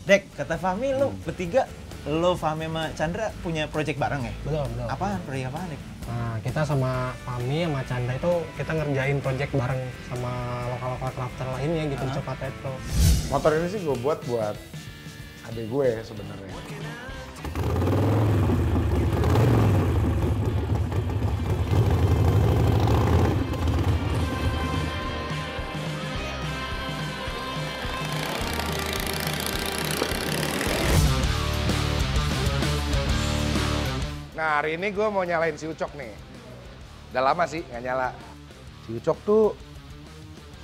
Dek, kata Fahmi lu bertiga, lo Fahmi sama Chandra punya project bareng ya? Belum. Apaan? Project apaan, Dek? Nah, kita sama Fahmi sama Chandra itu kita ngerjain project bareng sama lokal-lokal crafter lainnya gitu di Coklat Retro. Motor ini sih gue buat adik gue sebenarnya. Nah, hari ini gue mau nyalain si Ucok nih. Udah lama sih nggak nyala. Si Ucok tuh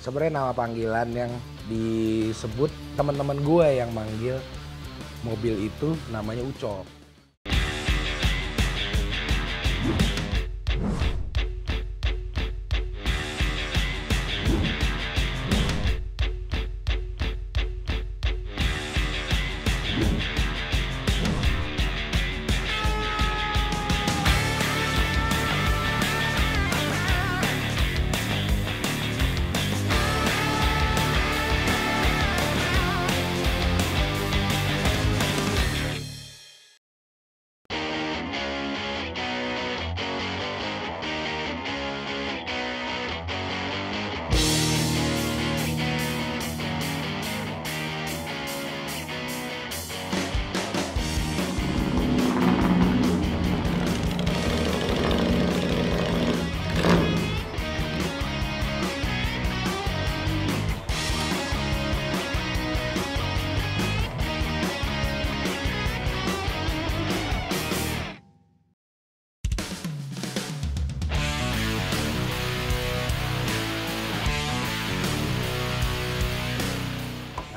sebenarnya nama panggilan yang disebut teman-teman gue yang manggil mobil itu namanya Ucok.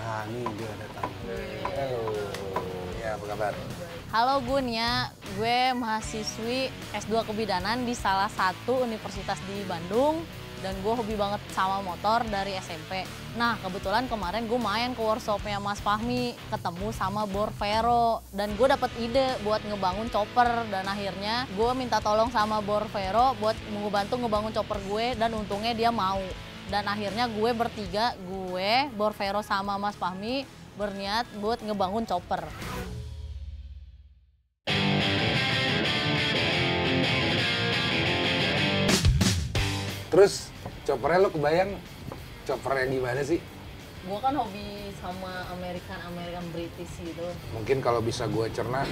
Nah, ini dia datang. Halo, ya apa kabar? Halo Nia, gue mahasiswi S2 Kebidanan di salah satu universitas di Bandung. Dan gue hobi banget sama motor dari SMP. Nah kebetulan kemarin gue main ke workshopnya Mas Fahmi, ketemu sama Bor Vero. Dan gue dapet ide buat ngebangun chopper. Dan akhirnya gue minta tolong sama Bor Vero buat ngebantu ngebangun chopper gue. Dan untungnya dia mau. Dan akhirnya gue bertiga, gue, Bor Vero sama Mas Fahmi berniat buat ngebangun chopper. Terus choppernya lo kebayang chopper yang gimana sih? Gue kan hobi sama American British gitu. Mungkin kalau bisa gue cerna,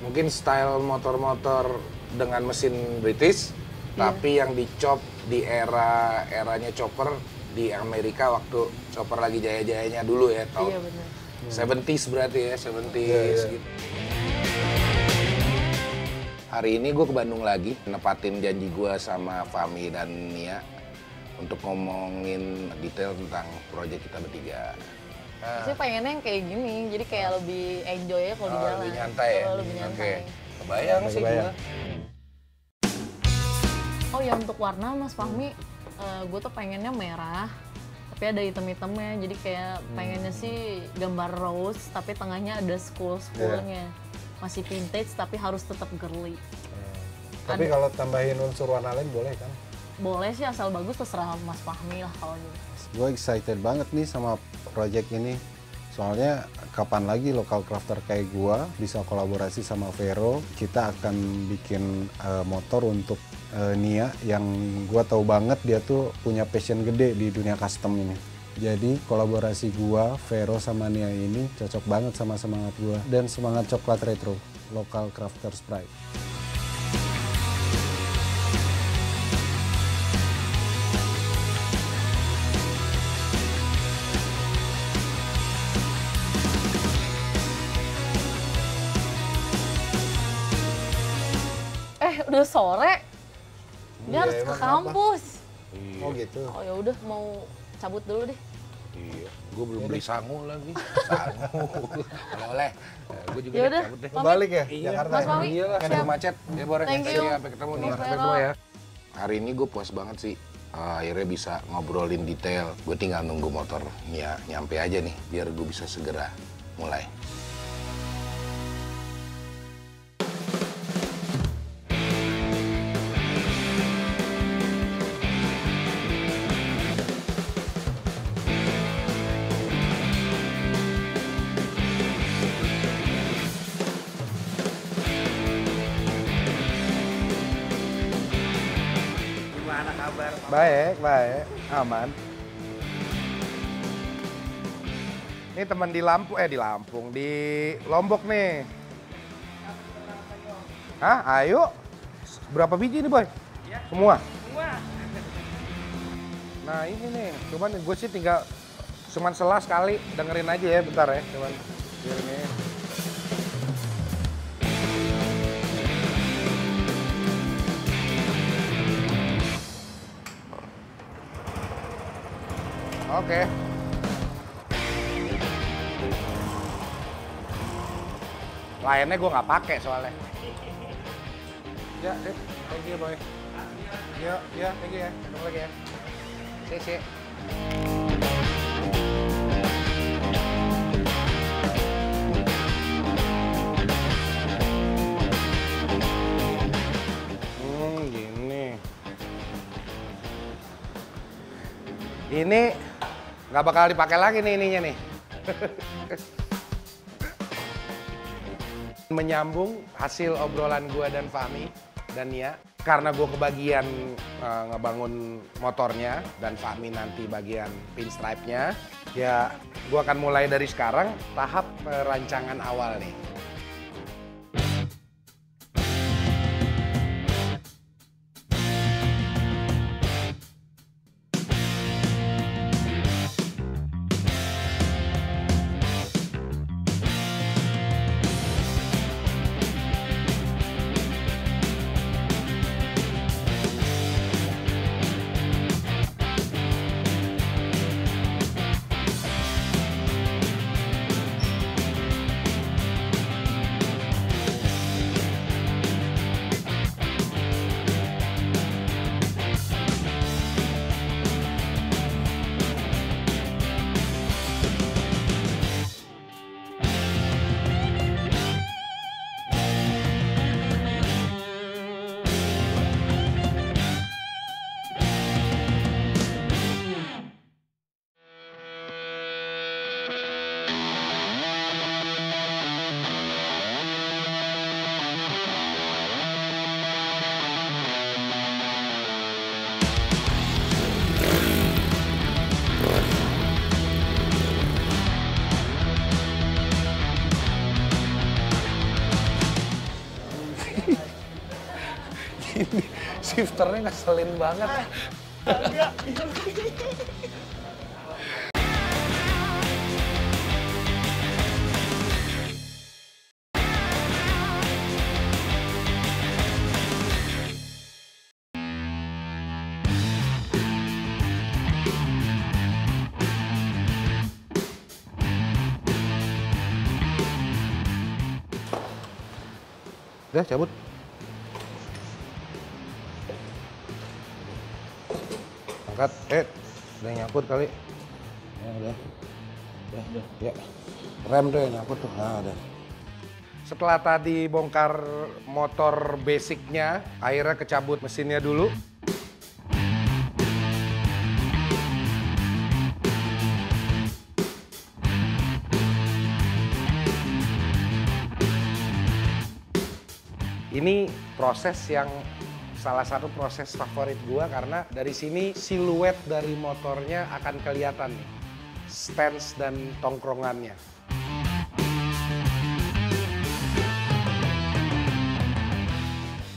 mungkin style motor-motor dengan mesin British, tapi yang dicop di eranya chopper di Amerika waktu chopper lagi jaya-jayanya dulu ya, tahun Iya bener. 70s berarti ya, 70s gitu. Hari ini gue ke Bandung lagi, nepatin janji gue sama Fahmi dan Nia untuk ngomongin detail tentang proyek kita bertiga. Saya pengennya yang kayak gini, jadi kayak lebih enjoy ya kalau di jalan. Lebih nyantai ya? Lebih nyantai. Oke. Kebayang sih gue. Oh ya untuk warna Mas Fahmi, gue tuh pengennya merah, tapi ada hitam-hitamnya. Jadi kayak pengennya sih gambar rose, tapi tengahnya ada skull-skullnya. Masih vintage tapi harus tetap girly. Tapi kalau tambahin unsur warna lain boleh kan? Boleh sih asal bagus terserah Mas Fahmi lah kalau gitu. Gue excited banget nih sama project ini. Soalnya kapan lagi lokal crafter kayak gue bisa kolaborasi sama Vero. Kita akan bikin motor untuk Nia yang gue tahu banget dia tuh punya passion gede di dunia custom ini. Jadi kolaborasi gua, Vero sama Nia ini cocok banget sama semangat gua dan semangat Coklat Retro, Local Crafters Pride. Udah sore, dia harus ke emang kampus. Oh gitu. Oh ya udah mau cabut dulu deh. Iya, gue belum beli sangu lagi. Sangu. Oleh-oleh. Gue juga Ya udah udah, cabut deh. pamit. Balik ya, Iya, Jakarta. Mas ya? Fahmi. Iya lah, Siap. kan macet. Ya boleh. Thank you. Sampai ketemu nih. Mas Sampai Vero. ketemu ya. Hari ini gue puas banget sih. Akhirnya bisa ngobrolin detail. Gue tinggal nunggu motor Nia nyampe aja nih, biar gue bisa segera mulai. Baik, baik, aman. Ini teman di Lampung, di Lombok nih. Hah, ayo. Berapa biji nih, Boy? Ya. Semua? Semua. Nah ini nih, cuman gue sih tinggal cuman selas kali, dengerin aja ya bentar ya. Cuman ini. Oke. Lainnya gue nggak pakai soalnya. Ya, thank you, Boy. Ya, thank you ya. Ketemu lagi ya. See. Gini. Ini nggak bakal dipakai lagi nih ininya nih. Menyambung hasil obrolan gua dan Fahmi dan Nia, karena gue kebagian ngebangun motornya dan Fahmi nanti bagian pinstripe-nya, ya gue akan mulai dari sekarang tahap perancangan awal nih. Shifternya ngeselin banget. Udah cabut. Angkat, udah nyangkut kali. Ya udah. Ya. Rem tuh yang nyangkut tuh. Nah, udah. Setelah tadi bongkar motor basicnya, akhirnya kecabut mesinnya dulu. Ini proses yang salah satu proses favorit gua karena dari sini siluet dari motornya akan kelihatan nih, stance dan tongkrongannya.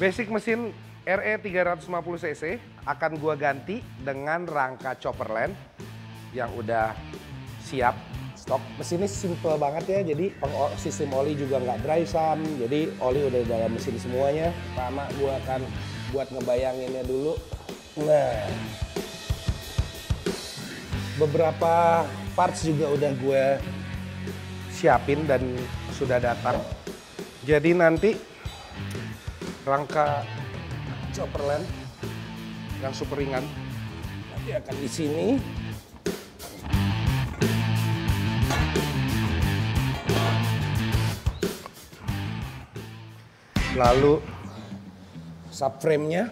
Basic mesin RE 350cc akan gua ganti dengan rangka Chopperland yang udah siap stok. Mesinnya simple banget ya, jadi sistem oli juga nggak dry sump, jadi oli udah di dalam mesin semuanya. Pertama gua akan buat ngebayanginnya dulu. Nah, beberapa parts juga udah gue siapin dan sudah datang. Jadi nanti rangka Chopperland yang super ringan nanti akan di sini. Lalu subframe-nya.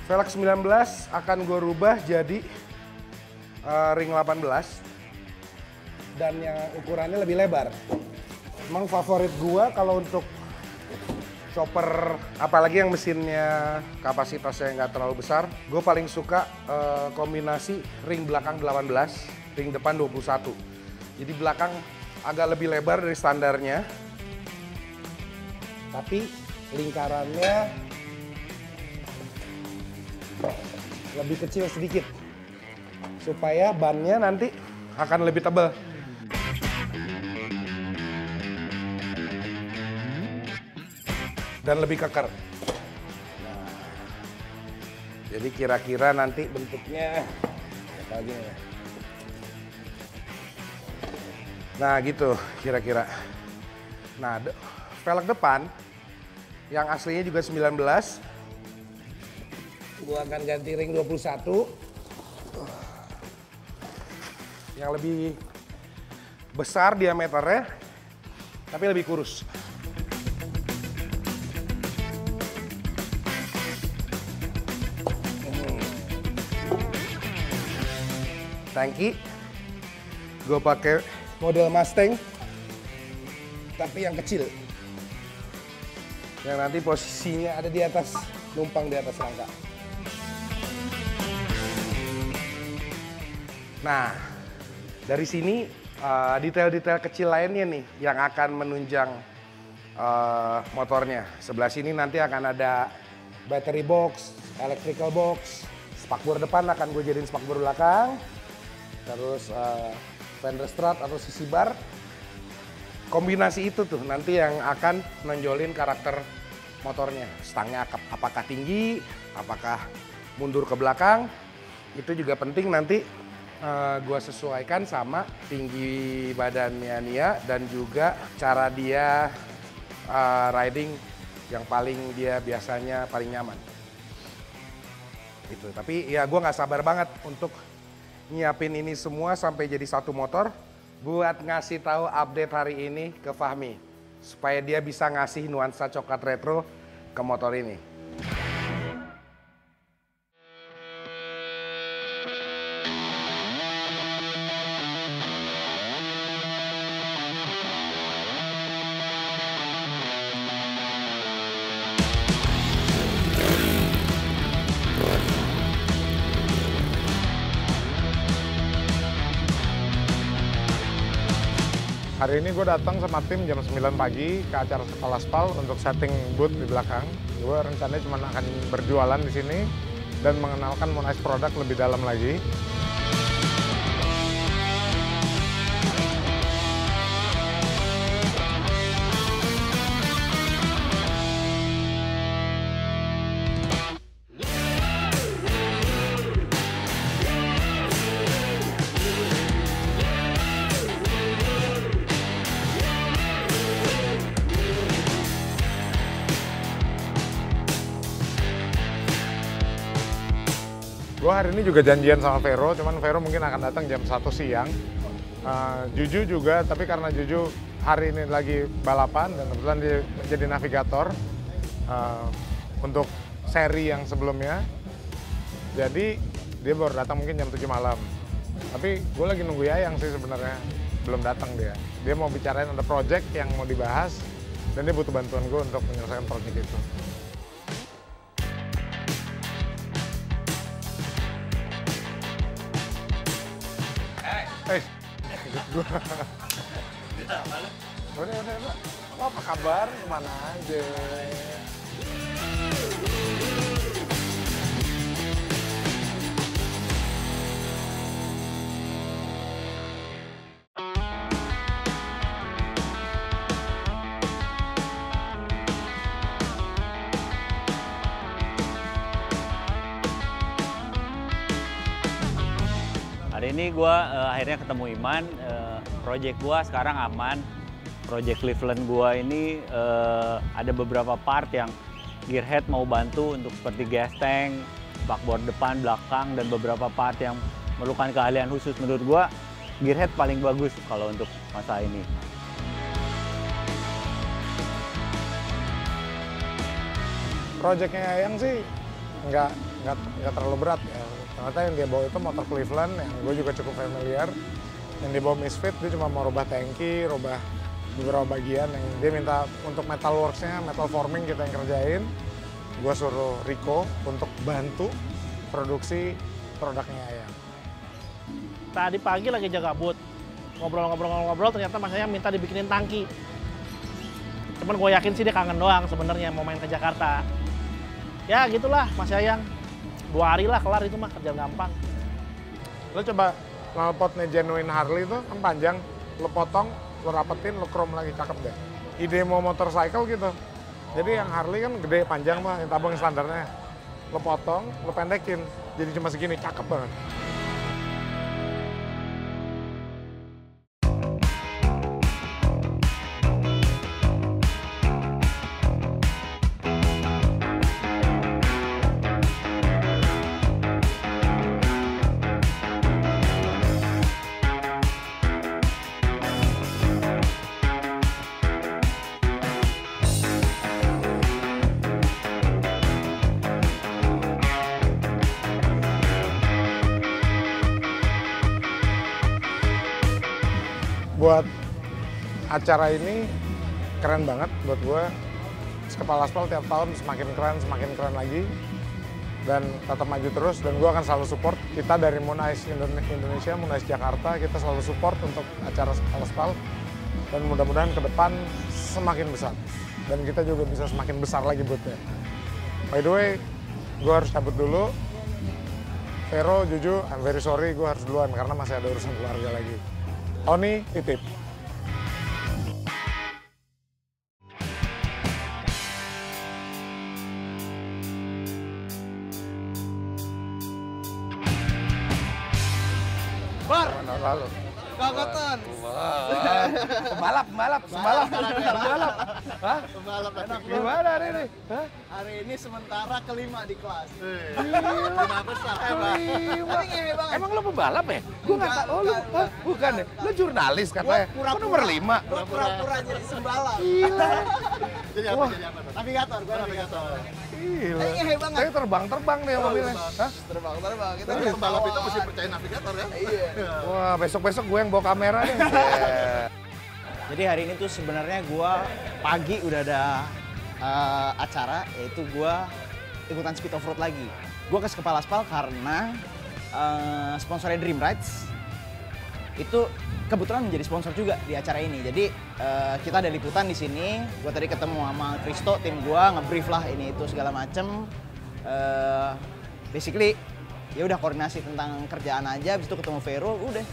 Velg 19 akan gue rubah jadi ring 18 dan yang ukurannya lebih lebar. Emang favorit gue kalau untuk chopper, apalagi yang mesinnya kapasitasnya nggak terlalu besar. Gue paling suka kombinasi ring belakang 18, ring depan 21. Jadi belakang agak lebih lebar dari standarnya, tapi lingkarannya lebih kecil sedikit, supaya bannya nanti akan lebih tebal. Dan lebih keker. Nah, jadi kira-kira nanti bentuknya kayak gini. Nah gitu kira-kira. Nah velg depan yang aslinya juga 19. Gua akan ganti ring 21. Yang lebih besar diameternya, tapi lebih kurus. Tangki, gue pakai model Mustang, tapi yang kecil. Yang nanti posisinya ada di atas, numpang di atas rangka. Nah, dari sini detail-detail kecil lainnya nih yang akan menunjang motornya. Sebelah sini nanti akan ada battery box, electrical box, spakbor depan akan gue jadiin spakbor belakang. Terus fender strut atau sisi bar, kombinasi itu tuh nanti yang akan menonjolin karakter motornya. Stangnya apakah tinggi, apakah mundur ke belakang, itu juga penting nanti gua sesuaikan sama tinggi badannya Nia dan juga cara dia riding yang paling dia biasanya paling nyaman. Gitu. Tapi ya gua nggak sabar banget untuk nyiapin ini semua sampai jadi satu motor buat ngasih tahu update hari ini ke Fahmi supaya dia bisa ngasih nuansa coklat retro ke motor ini. Hari ini gue datang sama tim jam 9 pagi ke acara Sekolah Aspal untuk setting booth di belakang. Gue rencananya cuma akan berjualan di sini dan mengenalkan Moon Ice produk lebih dalam lagi. Gue hari ini juga janjian sama Vero, cuman Vero mungkin akan datang jam 1 siang. Juju juga, tapi karena Juju hari ini lagi balapan dan kebetulan dia menjadi navigator untuk seri yang sebelumnya. Jadi dia baru datang mungkin jam 7 malam. Tapi gue lagi nunggu Yayang sih sebenarnya, belum datang dia. Dia mau bicarain ada project yang mau dibahas dan dia butuh bantuan gue untuk menyelesaikan project itu. Udah. Apa kabar? Kemana aja? Hari ini gue akhirnya ketemu Iman, project gue sekarang aman. Project Cleveland gue ini ada beberapa part yang gearhead mau bantu untuk seperti gas tank, bakboard depan, belakang, dan beberapa part yang memerlukan keahlian khusus. Menurut gue, gearhead paling bagus kalau untuk masa ini. Projectnya Yayang sih nggak terlalu berat ya. Ternyata yang dia bawa itu motor Cleveland yang gue juga cukup familiar. Yang dia bawa Misfit, dia cuma mau rubah tangki, rubah beberapa bagian yang dia minta untuk metal works-nya, metal forming kita yang kerjain. Gue suruh Rico untuk bantu produksi produknya Ayang. Tadi pagi lagi jaga booth, ngobrol-ngobrol ternyata Mas Ayang minta dibikinin tangki. Cuman gue yakin sih dia kangen doang sebenarnya mau main ke Jakarta. Ya gitulah Mas Ayang, 2 hari lah kelar itu mah, kerja gampang. Lo coba knalpotnya genuine Harley itu kan panjang, lo potong, lo rapetin, lo chrome lagi, cakep deh. Ide mau motorcycle gitu. Jadi yang Harley kan gede, panjang mah, yang tabung standarnya. Lo potong, lo pendekin, jadi cuma segini, cakep banget. Buat acara ini keren banget buat gue. Kepala Aspal tiap tahun semakin keren lagi. Dan tetap maju terus, dan gue akan selalu support. Kita dari Moon Ice Indonesia, Moon Ice Jakarta, kita selalu support untuk acara Kepala Aspal. Dan mudah-mudahan ke depan semakin besar. Dan kita juga bisa semakin besar lagi buatnya. By the way, gue harus cabut dulu. Vero, Juju, I'm very sorry, gue harus duluan karena masih ada urusan keluarga lagi. Oni, titip. Bar. Lalu. Kagotan. Pembalap. Hah? Pembalap enak. Gimana hari ini? Hah? Hari ini sementara kelima di kelas. Lima besar. Emang lo pembalap ya? Gue nggak tahu. Oh, lu bukan ya? Lo jurnalis katanya. Kok nomor 5? Pura-pura jadi sembalap. Gila. Jadi apa? Navigator, gue navigator. Gila. Banget. Saya terbang nih mobilnya. Hah? Terbang. Kita pembalap itu mesti percaya navigator ya. Iya. Wah, besok gue yang bawa kamera deh. Jadi hari ini tuh sebenarnya gue pagi udah ada acara, yaitu gue ikutan speed off road lagi. Gue ke Kepala Aspal karena sponsornya Dream Rides itu kebetulan menjadi sponsor juga di acara ini. Jadi kita ada liputan di sini. Gue tadi ketemu sama Kristo, tim gue, ngebrief lah ini itu segala macem. Basically ya udah koordinasi tentang kerjaan aja. Habis itu ketemu Vero, udah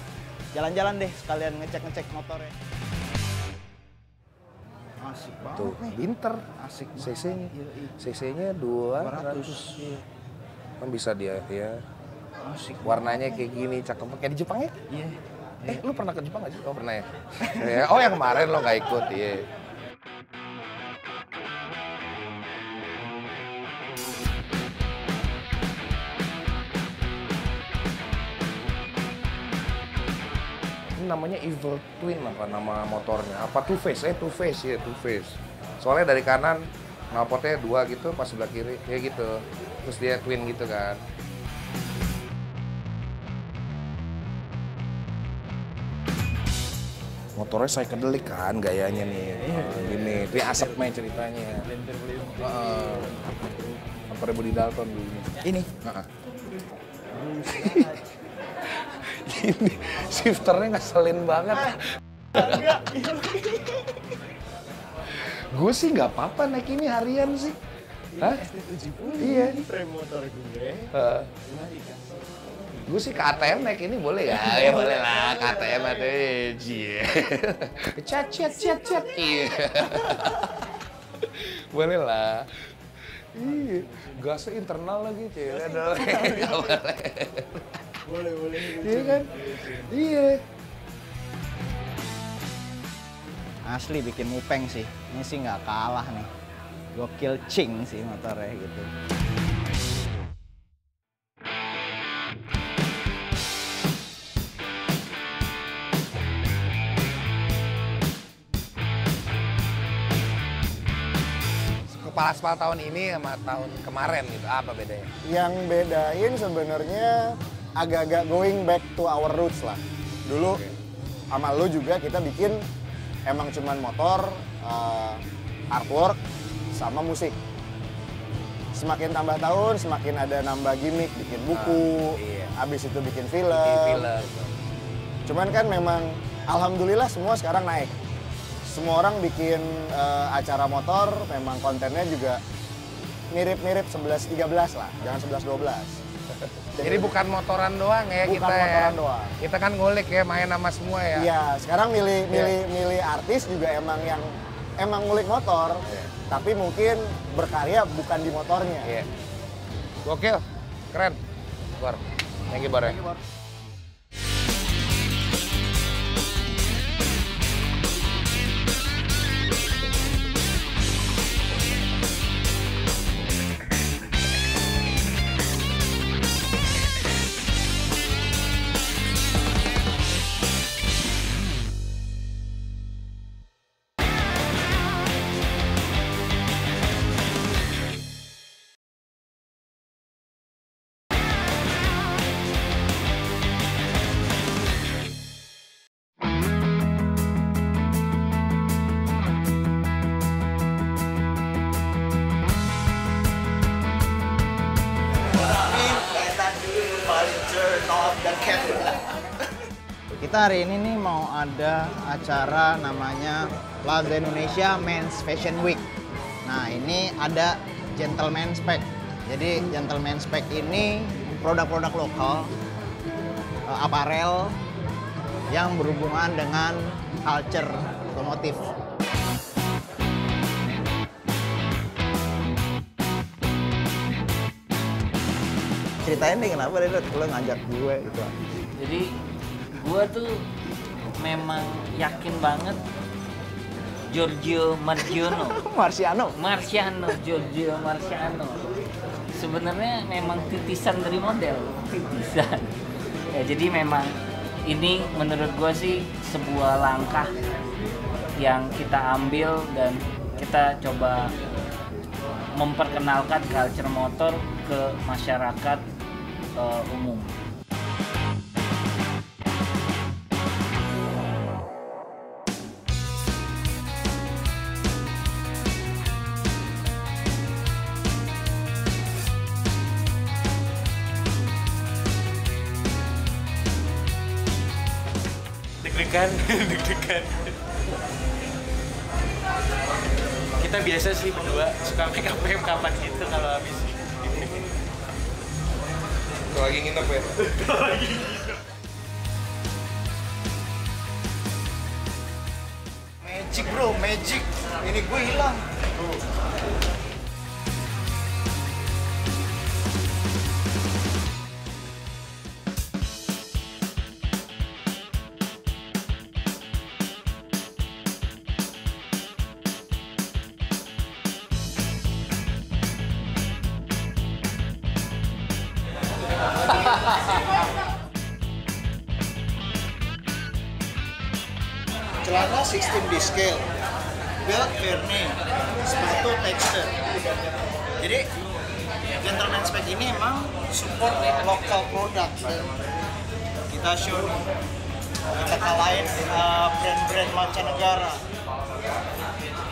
jalan-jalan deh sekalian ngecek motornya. Asik banget Tuh, nih. pinter. Asik. CC-nya 200. Iya. Kan bisa dia ya. Asik. Warnanya kayak gini, cakep. Kayak di Jepang ya? Iya. Lu pernah ke Jepang nggak sih? Oh pernah ya? Oh yang kemarin lo nggak ikut, iya. Ini namanya Evil Twin apa nama motornya? Apa Two Face? Two Face ya, Two Face. Soalnya dari kanan knalpotnya 2 gitu, pas sebelah kiri kayak gitu. Terus dia twin gitu kan. Motornya psychedelic kan gayanya nih. Gini, itu asapnya ceritanya. Motornya Budi Dalton dulu. Ini. Gini, shifternya ngeselin banget. Gue sih nggak apa-apa naik ini harian sih. Hah? Iya. Frame motor gue. Gue sih ke ATM naik ini boleh ya? Ya boleh lah, ke ATM ada cie. Cat. Iya. Boleh lah. Iya, gasnya internal lagi cie. Nggak boleh. Boleh. Iya kan? Iya. Asli bikin mupeng sih. Ini sih nggak kalah nih. Gokil cing sih motornya gitu. Kepala Aspal tahun ini sama tahun kemarin gitu, apa bedanya? Yang bedain sebenarnya agak-agak going back to our roots lah. Dulu sama lu juga kita bikin emang cuman motor, artwork, sama musik. Semakin tambah tahun, semakin ada nambah gimmick, bikin buku, habis itu bikin film. Cuman kan memang alhamdulillah semua sekarang naik. Semua orang bikin acara motor, memang kontennya juga mirip-mirip 11-13 lah, jangan 11-12. Jadi bukan motoran doang ya bukan kita motoran ya. doang. Kita kan ngulik ya, main sama semua ya. Iya, sekarang milih artis juga emang ngulik motor, tapi mungkin berkarya bukan di motornya. Iya. Gokil, keren. Bor. Thank you, Bor ya. Kita hari ini nih mau ada acara namanya Plaza Indonesia Men's Fashion Week. Nah, ini ada Gentleman Spec. Jadi Gentleman Spec ini produk-produk lokal, aparel yang berhubungan dengan culture otomotif. Ceritain deh kenapa deh lo ngajak gue gitu. Jadi gue tuh memang yakin banget Giorgio Marciano. Giorgio Marciano. Sebenarnya memang titisan dari model, titisan. Ya, jadi memang ini menurut gue sih sebuah langkah yang kita ambil dan kita coba memperkenalkan culture motor ke masyarakat umum. Deg-degan. Kita biasa sih berdua suka make up kapan gitu kalau habis. Tuh lagi nginep ya? Magic bro, magic. Ini gue hilang. Celana 16 di scale, belt Verne, sepatu texture. Jadi Gentleman Spec ini emang support lokal produk. Kita show nih, kita kalahin brand-brand mancanegara.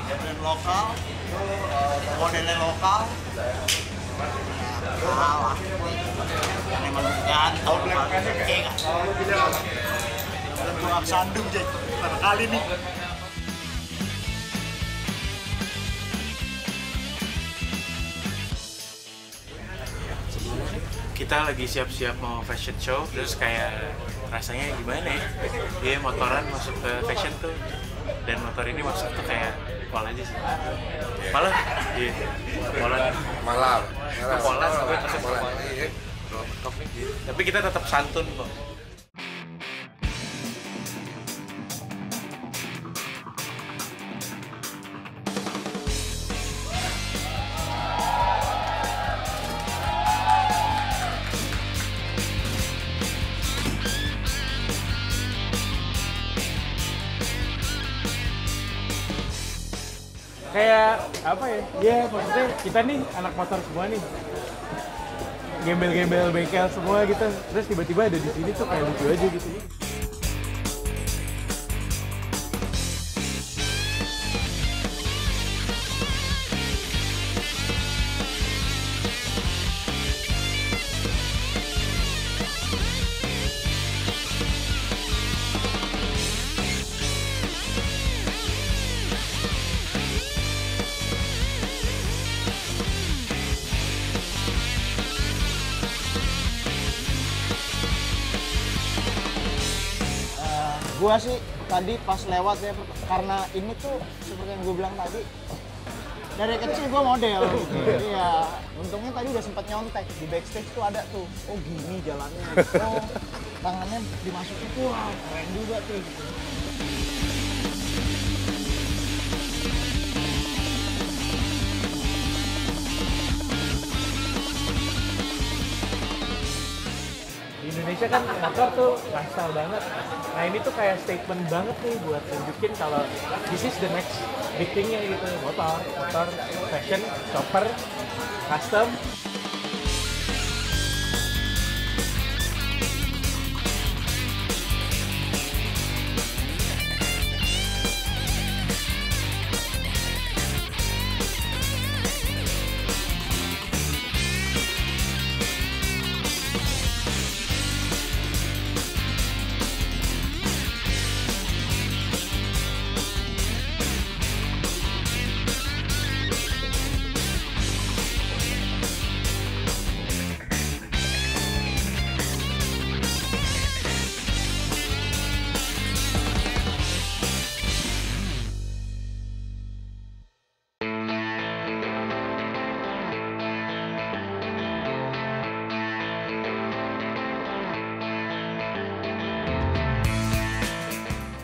Brand lokal, modelnya lokal, kalah. Memang ganteng banget. Dan gua sandung Jack, pertama kali nih. Kita lagi siap-siap mau fashion show, terus kayak rasanya gimana ya? Dia motoran masuk ke fashion tuh, dan motor ini masuk tuh kayak pol aja sih. Malah, iya, pola tapi kita tetap santun kok. Kayak apa ya? Dia maksudnya kita nih anak motor semua nih. Gembel-gembel bengkel semua gitu. Terus tiba-tiba ada di sini tuh kayak lucu aja gitu. gua sih tadi pas lewat ya, karena ini tuh seperti yang gue bilang tadi, dari kecil gua model. Iya, untungnya tadi udah sempat nyontek di backstage tuh ada tuh. Oh gini jalannya. Oh tangannya dimasukin, wah keren juga tuh. Di Indonesia kan motor tuh lifestyle banget. Nah ini tuh kayak statement banget nih buat tunjukin kalau this is the next big thing-nya gitu. Motor, fashion, chopper, custom.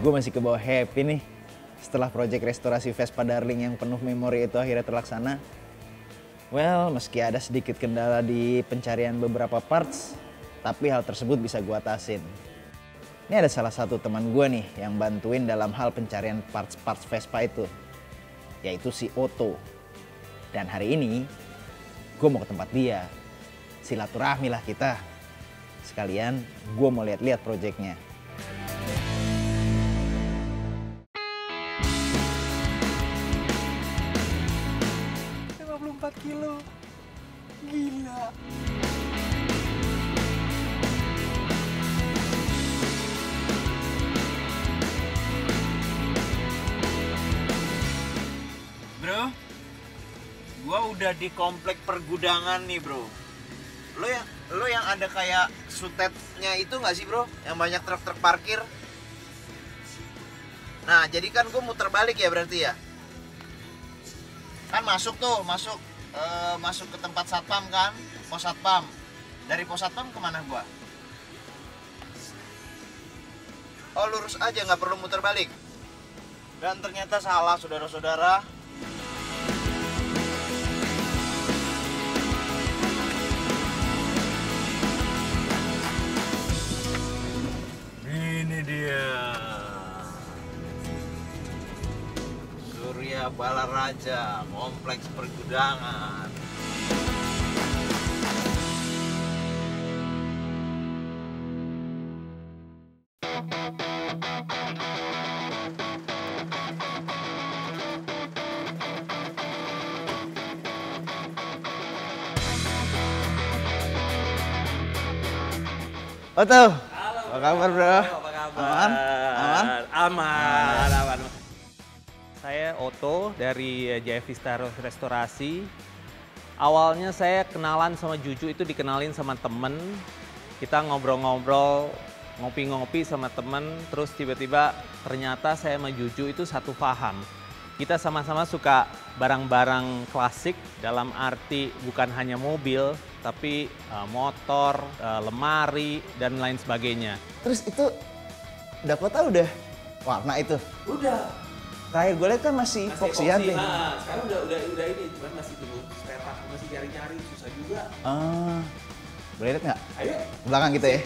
Gue masih ke bawah happy nih setelah proyek restorasi Vespa Darling yang penuh memori itu akhirnya terlaksana. Well, meski ada sedikit kendala di pencarian beberapa parts, tapi hal tersebut bisa gue atasin. Ini ada salah satu teman gue nih yang bantuin dalam hal pencarian parts-parts Vespa itu, yaitu si Otto. Dan hari ini gue mau ke tempat dia, silaturahmi lah kita. Sekalian gue mau lihat-lihat proyeknya. 4 kilo. Gila. Bro, gua udah di komplek pergudangan nih, bro. Lo yang ada kayak sutetnya itu nggak sih, bro? Yang banyak truk-truk parkir. Nah, jadi kan gua muter balik ya berarti ya? Kan masuk ke tempat satpam kan, pos satpam. Dari pos satpam kemana gua? Oh lurus aja, nggak perlu muter balik. Dan ternyata salah, saudara-saudara. Ini dia. Surya Balaraja, kompleks pergudangan. Otto, apa kabar bro? Apa kabar? Aman? Aman. Saya Otto dari Jaya Vista Restorasi. Awalnya saya kenalan sama Juju itu dikenalin sama temen. Kita ngobrol-ngobrol, ngopi-ngopi sama temen. Terus tiba-tiba ternyata saya sama Juju itu satu paham. Kita sama-sama suka barang-barang klasik dalam arti bukan hanya mobil, tapi motor, lemari, dan lain sebagainya. Terus itu Dakota udah warna itu? Udah. Terakhir gue lihat kan masih Foxian deh. Nah, sekarang udah ini, cuman masih tunggu spare part, masih cari-cari, susah juga. Boleh lihat nggak? Ayo. Belakang kita ya.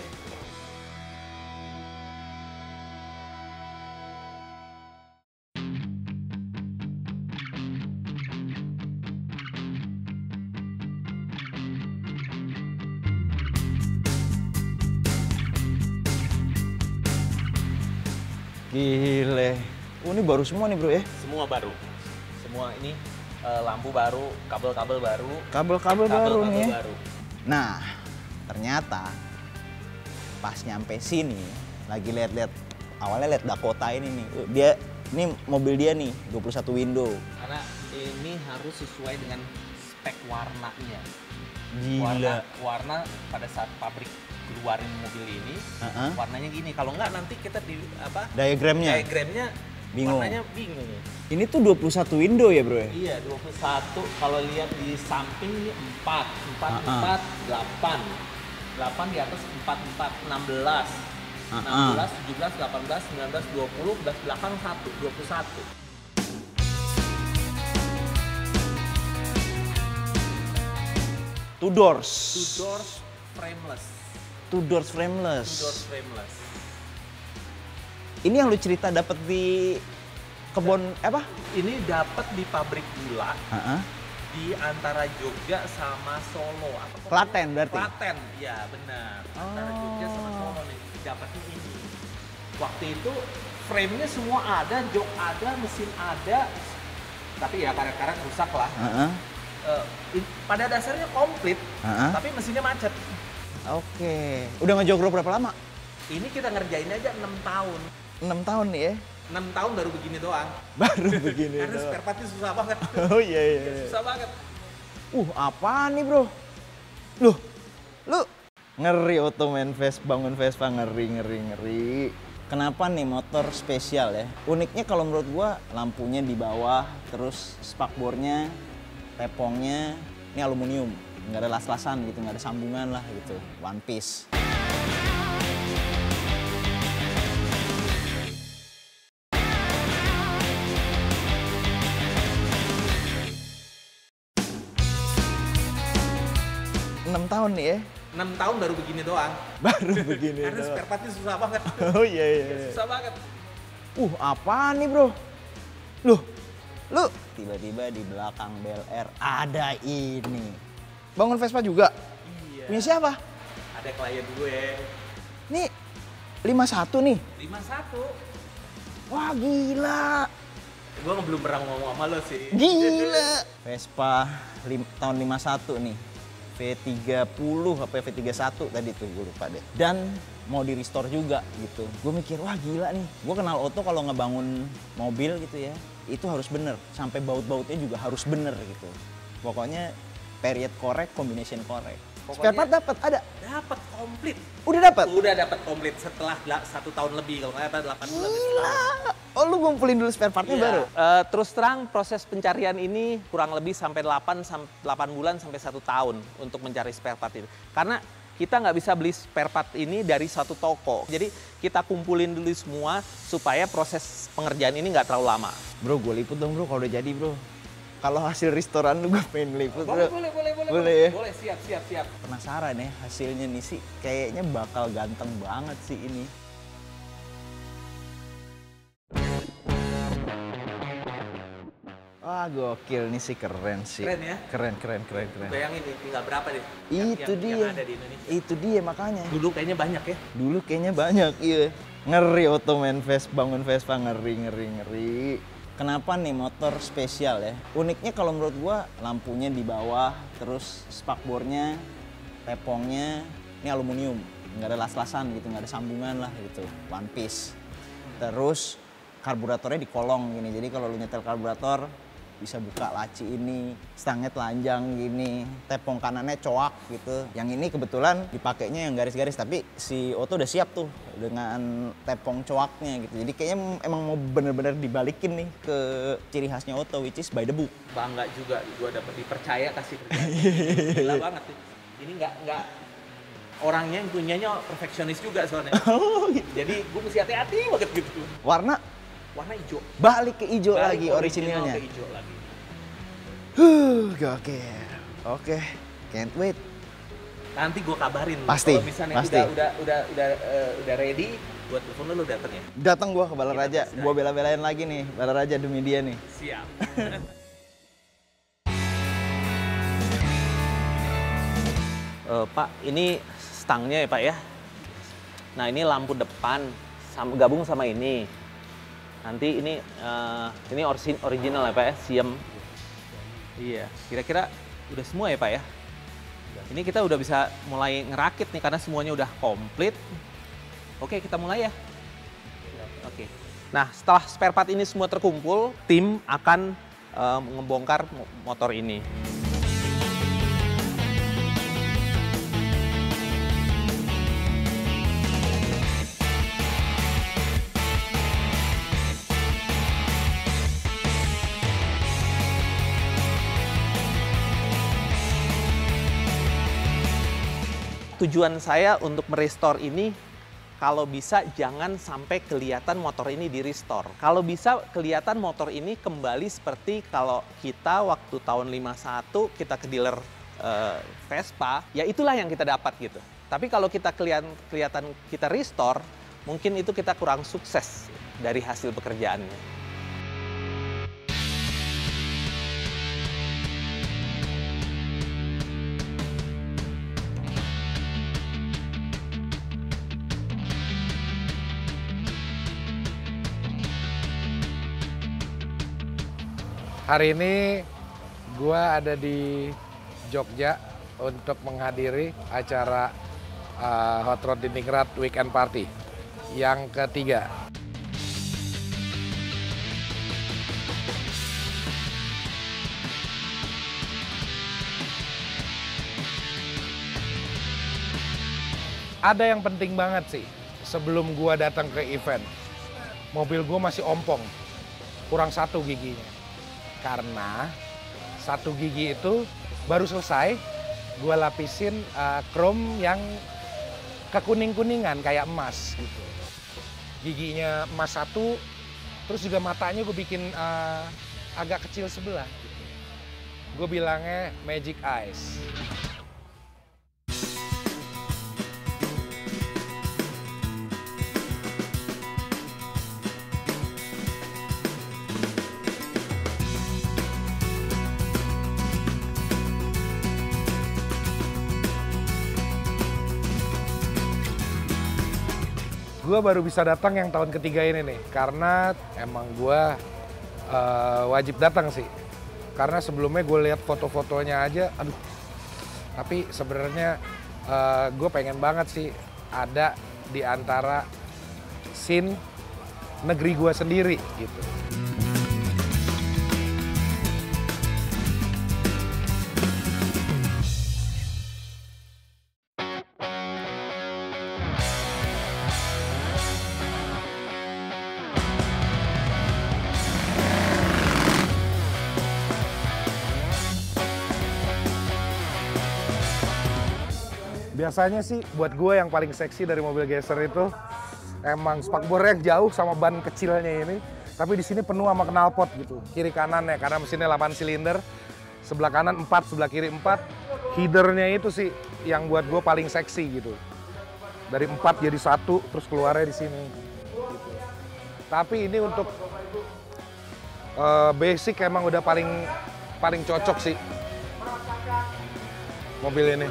Gile. Oh ini baru semua nih bro ya? Semua baru. Semua ini lampu baru, kabel-kabel baru. Kabel-kabel baru nih. Baru. Nah, ternyata pas nyampe sini lagi lihat-lihat, awalnya lihat Dakota ini nih. Ini mobil dia nih, 21 window. Karena ini harus sesuai dengan spek warnanya. Gila. Warna pada saat pabrik keluarin mobil ini, warnanya gini. Kalau nggak nanti kita di apa? Diagramnya bingung. Warnanya bingung. Ini tuh 21 window ya bro ya? Iya 21. Kalau lihat di samping ini 4, 8. 8 di atas 4, 16. 16, 17, 18, 19, 20, belas belakang 1, 21. Two doors Frameless. Two doors frameless. Frameless. Ini yang lu cerita dapat di kebun apa? Ini dapat di pabrik gula. Di antara Jogja sama Solo. Klaten berarti? Klaten, ya benar. Antara Jogja sama Solo nih, dapatnya ini. Waktu itu frame-nya semua ada, jok ada, mesin ada. Tapi ya karet-karet rusak lah. Pada dasarnya komplit, tapi mesinnya macet. Oke. Udah ngejogro berapa lama? Ini kita ngerjain aja 6 tahun. 6 tahun nih ya? 6 tahun baru begini doang. Baru begini Karena doang. spare partnya susah banget. Oh iya. Susah banget. Apaan nih bro? Lu ngeri Oto main Vespa, bangun Vespa, ngeri. Kenapa nih motor spesial ya? Uniknya kalau menurut gua lampunya di bawah, terus spakbornya, tepongnya ini aluminium, nggak ada las-lasan gitu, nggak ada sambungan lah gitu, one piece. Enam tahun nih ya? 6 tahun baru begini doang. Baru begini Karena doang. spare partnya susah banget. Oh iya. Susah banget. Apaan nih bro? Lu tiba-tiba di belakang Bel Air ada ini. Bangun Vespa juga? Iya. Punya siapa? Ada klien gue. Nih 51 nih? 51. Wah gila. Gue belum pernah ngomong sama lo sih. Gila. Vespa tahun 51 nih. V30 apa V31 tadi tuh gue lupa deh. Dan mau di restore juga gitu. Gue mikir wah gila nih. Gue kenal Oto kalau ngebangun mobil gitu ya. Itu harus bener. Sampai baut-bautnya juga harus bener gitu. Pokoknya period korek, combination korek. Spare part dapat ada? Dapat komplit. Udah dapat? Udah dapat komplit setelah 1 tahun lebih kalau nggak apa 8 bulan. Gila. Oh lu ngumpulin dulu spare partnya baru? Terus terang proses pencarian ini kurang lebih sampai 8 bulan sampai 1 tahun untuk mencari spare part itu. Karena kita nggak bisa beli spare part ini dari satu toko. Jadi kita kumpulin dulu semua supaya proses pengerjaan ini nggak terlalu lama. Bro gue liput dong bro kalau udah jadi bro. Kalau hasil restoran lu gue pengen liput bro. Boleh ya? Boleh, siap. Penasaran ya hasilnya nih sih. Kayaknya bakal ganteng banget sih ini. Wah gokil nih sih, keren sih. Keren ya? Keren. Bayangin nih, tinggal berapa deh? Itu dia. Yang ada di Indonesia. Itu dia makanya. Dulu kayaknya banyak ya? Dulu kayaknya banyak, iya. Ngeri Oto main Vespa, bangun Vespa, ngeri. Kenapa nih motor spesial ya? Uniknya kalau menurut gua lampunya di bawah, terus spakbornya, tepongnya ini aluminium, nggak ada las-lasan gitu, nggak ada sambungan lah gitu, one piece. Terus karburatornya di kolong gini, jadi kalau lu nyetel karburator bisa buka laci ini, stangnya telanjang gini, tepong kanannya coak gitu. Yang ini kebetulan dipakainya yang garis-garis, tapi si Oto udah siap tuh dengan tepong coaknya gitu. Jadi kayaknya emang mau bener-bener dibalikin nih ke ciri khasnya Oto, which is by the book. Bangga juga gue dapet dipercaya kasih kerjaan. Gila banget nih. Ini nggak orangnya yang punyanya perfeksionis juga soalnya. Jadi gue mesti hati-hati banget gitu. Warna hijau. Balik ke hijau lagi orisinilnya. Ke hijau lagi. Gokil. Oke, can't wait. Nanti gue kabarin. Pasti. Kalau misalnya Pasti. udah ready, buat telepon lu datang ya. Datang gua ke Balaraja, gua bela-belain lagi nih Balaraja demi dia nih. Siap. Pak, ini stangnya ya Pak ya. Nah ini lampu depan gabung sama ini. Nanti ini original ya Pak ya, siem. Iya, kira-kira udah semua ya Pak ya. Ini kita udah bisa mulai ngerakit nih karena semuanya udah komplit. Oke, kita mulai ya. Oke. Nah, setelah spare part ini semua terkumpul, tim akan ngebongkar motor ini. tujuan saya untuk merestore ini, kalau bisa jangan sampai kelihatan motor ini di restore. Kalau bisa kelihatan motor ini kembali seperti kalau kita waktu tahun 51 kita ke dealer Vespa, ya itulah yang kita dapat gitu. Tapi kalau kita kelihatan kita restore, mungkin itu kita kurang sukses dari hasil pekerjaannya. Hari ini gue ada di Jogja untuk menghadiri acara Hot Rod Diningrat Weekend Party yang ketiga. Ada yang penting banget sih sebelum gue datang ke event. Mobil gue masih ompong, kurang 1 giginya. Karena 1 gigi itu baru selesai, gue lapisin chrome yang kekuning-kuningan kayak emas gitu. Giginya emas 1, terus juga matanya gue bikin agak kecil sebelah. Gitu. Gue bilangnya Magic Eyes. Gue baru bisa datang yang tahun ketiga ini nih, karena emang gue wajib datang sih. Karena sebelumnya gue lihat foto-fotonya aja, aduh. Tapi sebenarnya gue pengen banget sih ada di antara scene negeri gue sendiri gitu. Biasanya sih buat gue yang paling seksi dari mobil Geser itu emang spakbornya jauh sama ban kecilnya ini. Tapi di sini penuh sama knalpot gitu, kiri kanannya karena mesinnya 8 silinder. Sebelah kanan 4, sebelah kiri 4. Headernya itu sih yang buat gue paling seksi gitu. Dari 4 jadi 1 terus keluarnya di sini. Gitu. Tapi ini untuk basic emang udah paling cocok sih mobil ini.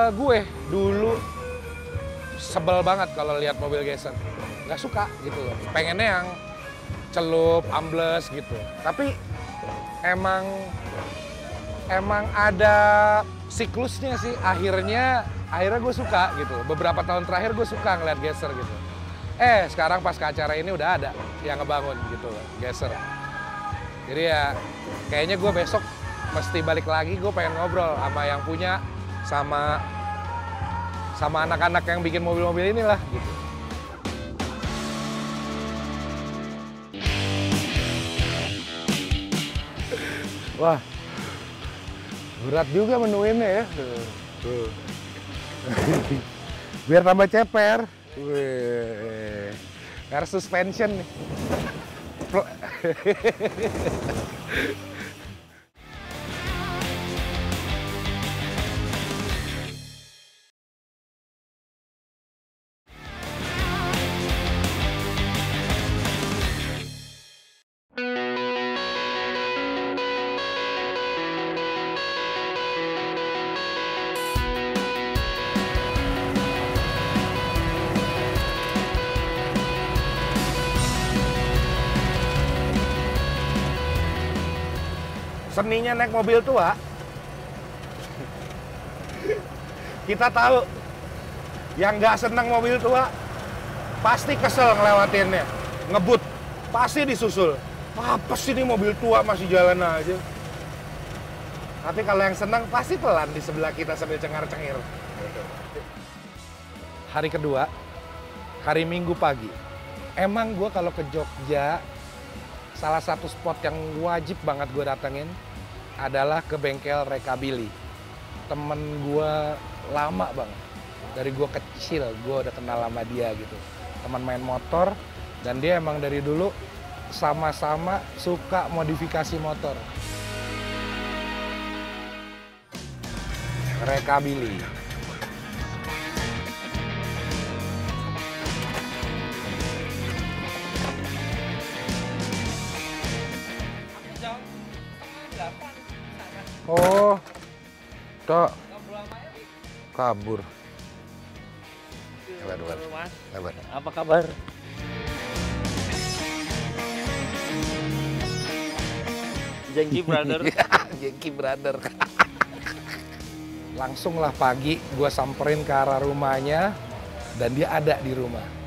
Gue dulu sebel banget kalau lihat mobil Geser, nggak suka gitu loh. Pengennya yang celup, ambles gitu. Tapi emang ada siklusnya sih. Akhirnya gue suka gitu. Beberapa tahun terakhir gue suka ngeliat Geser gitu. Sekarang pas ke acara ini udah ada yang ngebangun gitu loh, Geser. Jadi ya kayaknya gue besok mesti balik lagi. Gue pengen ngobrol sama yang punya, sama anak-anak yang bikin mobil-mobil inilah gitu. Wah, berat juga menuinnya ya. Tuh. Biar tambah ceper. Wih. Air suspension nih. Seninya naik mobil tua, kita tahu yang nggak seneng mobil tua pasti kesel ngelewatinnya, ngebut, pasti disusul. Apa sih ini mobil tua masih jalan aja? Tapi kalau yang senang pasti pelan di sebelah kita sambil cengar-cengir. Hari kedua, hari Minggu pagi. Emang gue kalau ke Jogja, salah satu spot yang wajib banget gue datengin adalah ke bengkel Rekabili. Temen gue lama banget. Dari gue kecil, gue udah kenal sama dia gitu. Teman main motor, dan dia emang dari dulu sama-sama suka modifikasi motor. Rekabili. Oh, Tok. Kabur. Kabar. Apa kabar? Jengki brother. Jengki brother. Langsung lah pagi gue samperin ke arah rumahnya dan dia ada di rumah.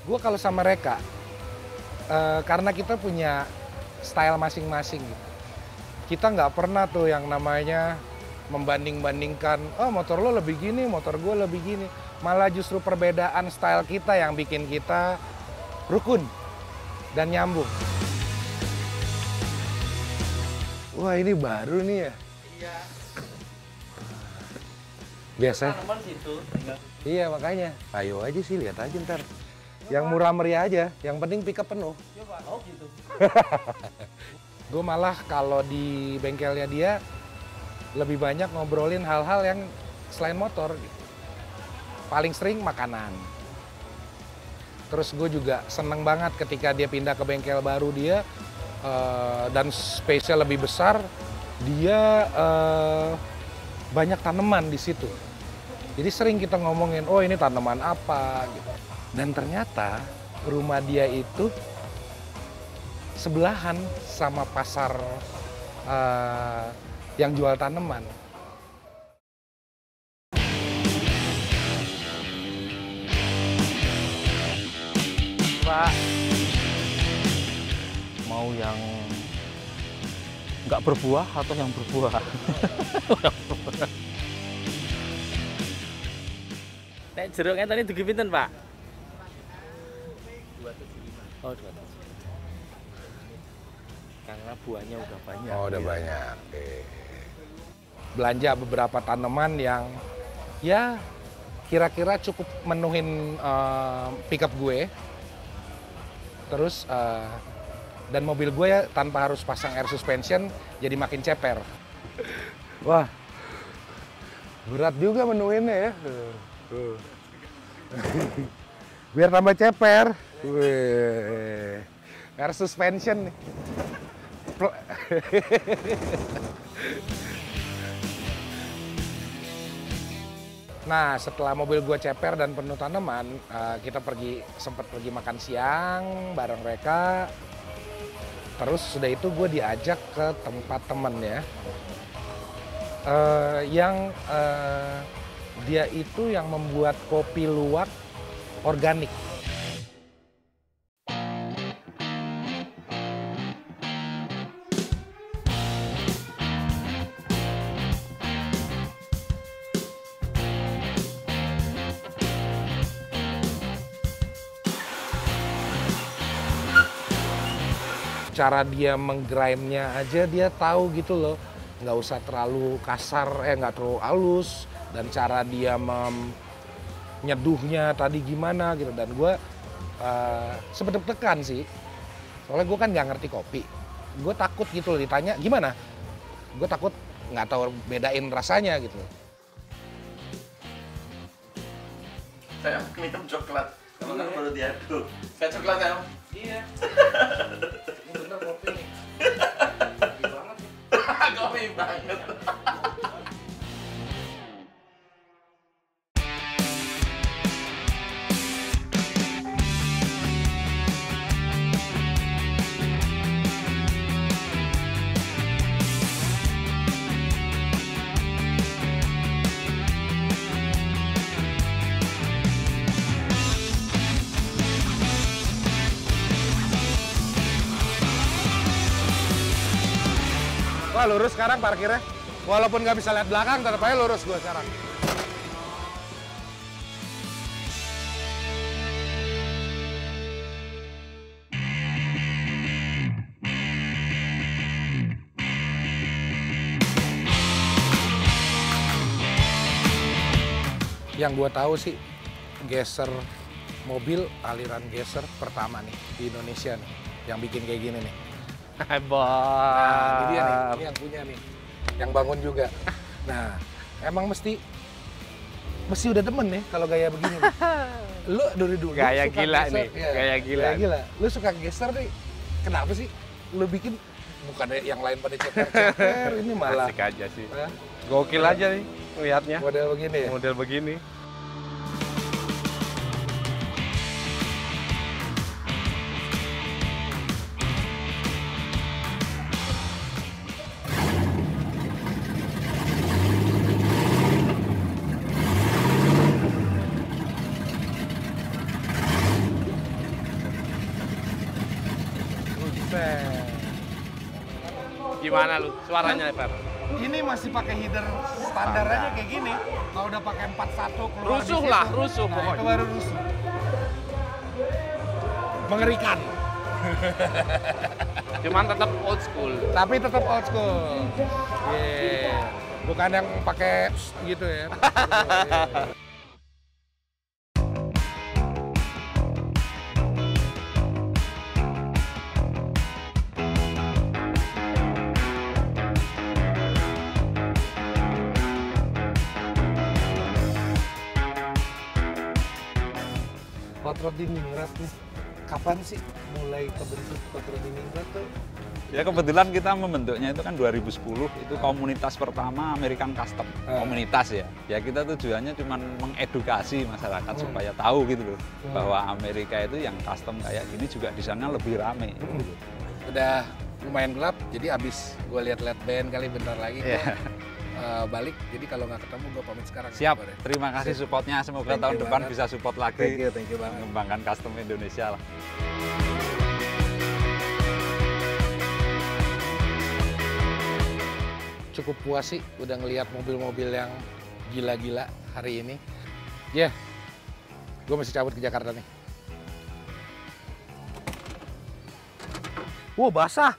Gue kalau sama mereka, karena kita punya style masing-masing gitu. Kita nggak pernah tuh yang namanya membanding-bandingkan, oh motor lo lebih gini, motor gue lebih gini. Malah justru perbedaan style kita yang bikin kita rukun dan nyambung. Wah ini baru nih ya? Iya. Biasa? Tanaman situ. Iya makanya, ayo aja sih lihat aja ntar. Yang murah meriah aja, yang penting pickup penuh. Coba, oh gitu. Gue malah kalau di bengkelnya dia lebih banyak ngobrolin hal-hal yang selain motor gitu. Paling sering makanan. Terus gue juga seneng banget ketika dia pindah ke bengkel baru dia dan space-nya lebih besar, dia banyak tanaman di situ. Jadi sering kita ngomongin, oh ini tanaman apa gitu. Dan ternyata rumah dia itu sebelahan sama pasar yang jual tanaman. Pak, mau yang nggak berbuah atau yang berbuah? Nek jeruknya tadi dugi pinten, Pak? 275. Oh, 275. Karena buahnya udah banyak. Oh, udah banyak. Oke. Belanja beberapa tanaman yang ya kira-kira cukup menuhin pickup gue. Terus dan mobil gue ya tanpa harus pasang air suspension jadi makin ceper. Wah, berat juga menuhinnya ya. Biar tambah ceper. Wih, air suspension nih. Nah, setelah mobil gue ceper dan penuh tanaman, kita sempat pergi makan siang bareng mereka. Terus sudah itu gue diajak ke tempat temennya, yang dia itu yang membuat kopi luwak organik. Cara dia menggrindnya aja dia tahu gitu loh, nggak usah terlalu kasar, nggak terlalu halus, dan cara dia nyeduhnya tadi gimana gitu. Dan gue sempet deg-degan sih, soalnya gue kan nggak ngerti kopi, gue takut gitu loh ditanya gimana, gue takut nggak tahu bedain rasanya gitu. Saya minum coklat, kalau kan baru diaduk. Kayak coklat ya? Iya. Ini bener kopi nih. Kopi banget nih. Kopi banget. Wah lurus sekarang parkirnya. Walaupun nggak bisa lihat belakang, tetap aja lurus gue sekarang. Yang gue tahu sih, geser mobil, aliran geser pertama nih di Indonesia nih, yang bikin kayak gini nih. Hebat. Nah, ini dia nih, ini yang punya nih, yang bangun juga. Nah, emang mesti udah demen nih kalau gaya begini nih. Lu dari dulu Gaya suka gila geser, nih, ya, gaya gila. Gaya gila. Lu suka geser nih, kenapa sih? Lu bikin, bukan yang lain pada ceper-ceper, ini malah. Asik aja sih. Gokil aja nih lihatnya. Model begini ya? Model begini. Gimana lu suaranya, Fer? Ini masih pakai header standar aja kayak gini. Kalau udah pakai 41 keluar Rusuh di situ, lah, rusuh nah, pokoknya. itu baru rusuh. Mengerikan. Cuman tetap old school. Tapi tetap old school. Yeah. Bukan yang pakai gitu ya. Hot Rod di Ningrat nih, kapan sih mulai kebentuk Hot Rod di Ningrat tuh? Ya kebetulan kita membentuknya itu kan 2010, itu komunitas pertama American Custom, komunitas ya. Ya kita tujuannya cuma mengedukasi masyarakat supaya tahu gitu loh, bahwa Amerika itu yang custom kayak gini juga di sana lebih rame. Gitu. Udah lumayan gelap, jadi abis gue lihat-lihat band kali bentar lagi balik, jadi kalau nggak ketemu gue pamit sekarang. Siap, terima kasih supportnya, semoga tahun depan bisa support lagi, thank you banget. mengembangkan custom Indonesia lah. Cukup puas sih udah ngelihat mobil-mobil yang gila-gila hari ini. Ya, gue masih cabut ke Jakarta nih. Wow, basah.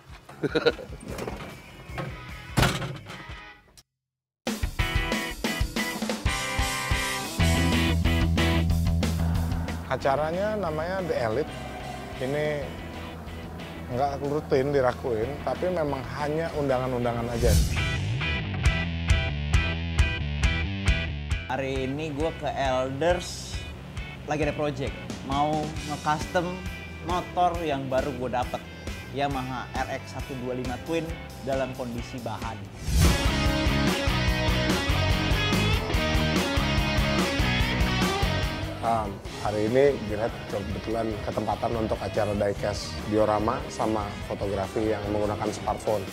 Acaranya namanya The Elite. Ini nggak rutin dirakuin, tapi memang hanya undangan-undangan aja. Hari ini gue ke Elders, lagi ada project. Mau nge-custom motor yang baru gue dapet. Yamaha RX 125 Twin dalam kondisi bahan. Hari ini Gearhead kebetulan ketempatan untuk acara diecast diorama sama fotografi yang menggunakan smartphone.